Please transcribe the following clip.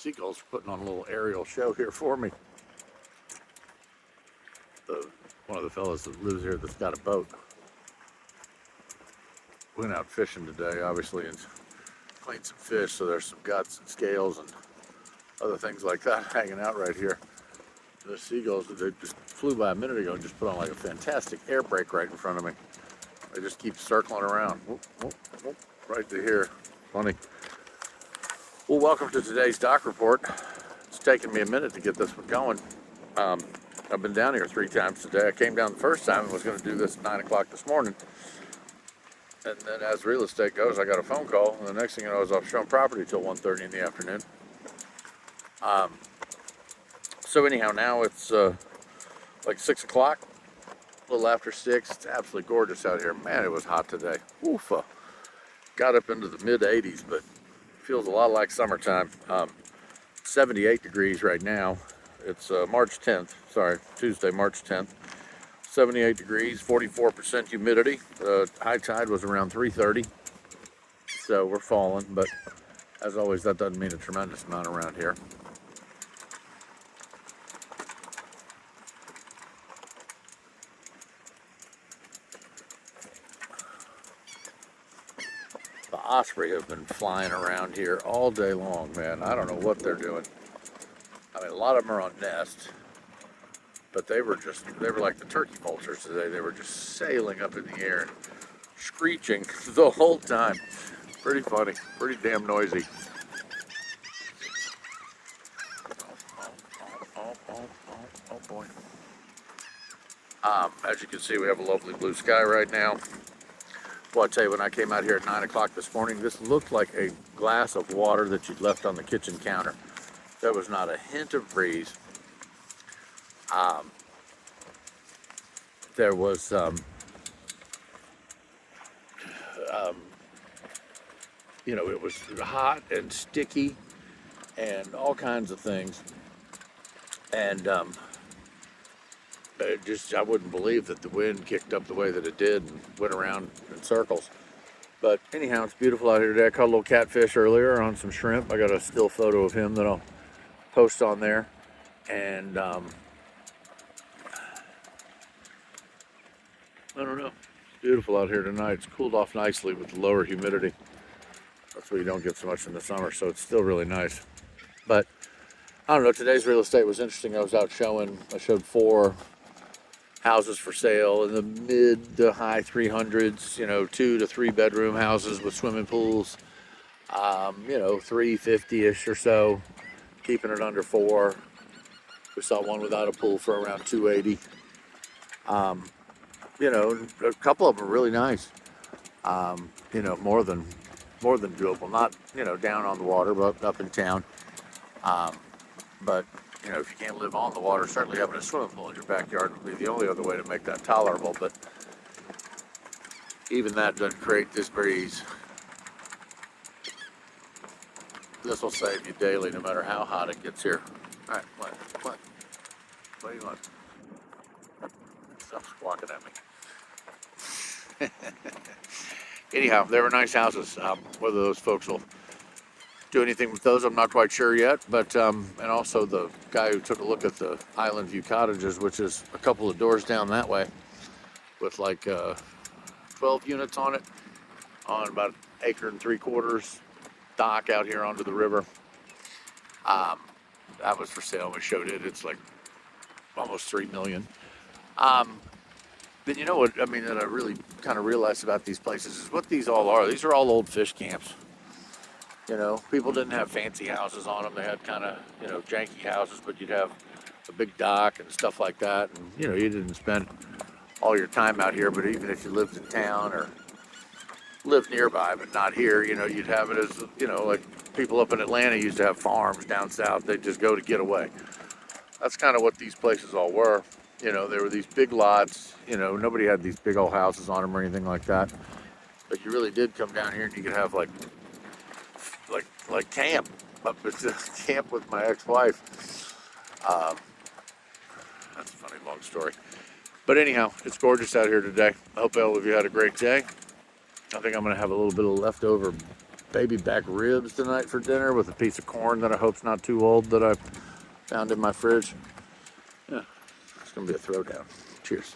seagulls are putting on a little aerial show here for me. One of the fellas that lives here that's got a boat went out fishing today, obviously, and cleaned some fish, so there's some guts and scales and other things like that hanging out right here. The seagulls, they just flew by a minute ago and just put on like a fantastic air brake right in front of me. They just keep circling around. Whoop, whoop, whoop, right to here. Funny. Well, welcome to today's dock report. It's taken me a minute to get this one going. I've been down here 3 times today. I came down the first time and was going to do this at 9 o'clock this morning. And then as real estate goes, I got a phone call. And the next thing you know, I was off showing property till 1:30 in the afternoon. So anyhow, now it's like 6 o'clock, a little after 6. It's absolutely gorgeous out here. Man, it was hot today. Oofa. Got up into the mid 80s, but feels a lot like summertime. 78 degrees right now. It's March 10th, sorry, Tuesday, March 10th. 78 degrees, 44% humidity. The high tide was around 3:30, so we're falling, but as always, that doesn't mean a tremendous amount around here. The osprey have been flying around here all day long, man. I don't know what they're doing. I mean, a lot of them are on nests, but they were like the turkey vultures today. They were just sailing up in the air and screeching the whole time. Pretty funny, pretty damn noisy. Oh boy. As you can see, we have a lovely blue sky right now. Well, I tell you, when I came out here at 9 o'clock this morning, this looked like a glass of water that you'd left on the kitchen counter. There was not a hint of breeze. There was it was hot and sticky and all kinds of things. And I wouldn't believe that the wind kicked up the way that it did and went around in circles. But anyhow, it's beautiful out here today. I caught a little catfish earlier on some shrimp. I got a still photo of him that I'll post on there. And I don't know. It's beautiful out here tonight. It's cooled off nicely with the lower humidity. That's where you don't get so much in the summer, so it's still really nice. But I don't know, today's real estate was interesting. I showed 4 houses for sale in the mid to high 300s, 2 to 3 bedroom houses with swimming pools, 350-ish or so, keeping it under 4. We saw one without a pool for around 280. A couple of them are really nice. More than doable. Not, down on the water, but up in town. But if you can't live on the water, certainly having a swimming pool in your backyard would be the only other way to make that tolerable. But even that doesn't create this breeze. This will save you daily, no matter how hot it gets here. All right, what do you want? Stop squawking at me. Anyhow, they were nice houses. Whether those folks will do anything with those, I'm not quite sure yet. But and also the guy who took a look at the Island View Cottages, which is a couple of doors down that way, with like 12 units on it, on about 1.75 acres dock out here onto the river. That was for sale. We showed it. It's like almost $3 million. Then you know what I mean, that I really kind of realized about these places is what these all are. These are all old fish camps. People didn't have fancy houses on them. They had kind of, janky houses, but you'd have a big dock and stuff like that. And, you didn't spend all your time out here, but even if you lived in town or lived nearby, but not here, you'd have it as, like people up in Atlanta used to have farms down south. They'd just go to get away. That's kind of what these places all were. There were these big lots, nobody had these big old houses on them or anything like that. But you really did come down here and you could have like camp, up at the camp with my ex-wife. That's a funny long story. But anyhow, it's gorgeous out here today. I hope all of you had a great day. I think I'm going to have a little bit of leftover baby back ribs tonight for dinner with a piece of corn that I hope's not too old that I found in my fridge. Yeah, it's gonna be a throwdown. Cheers.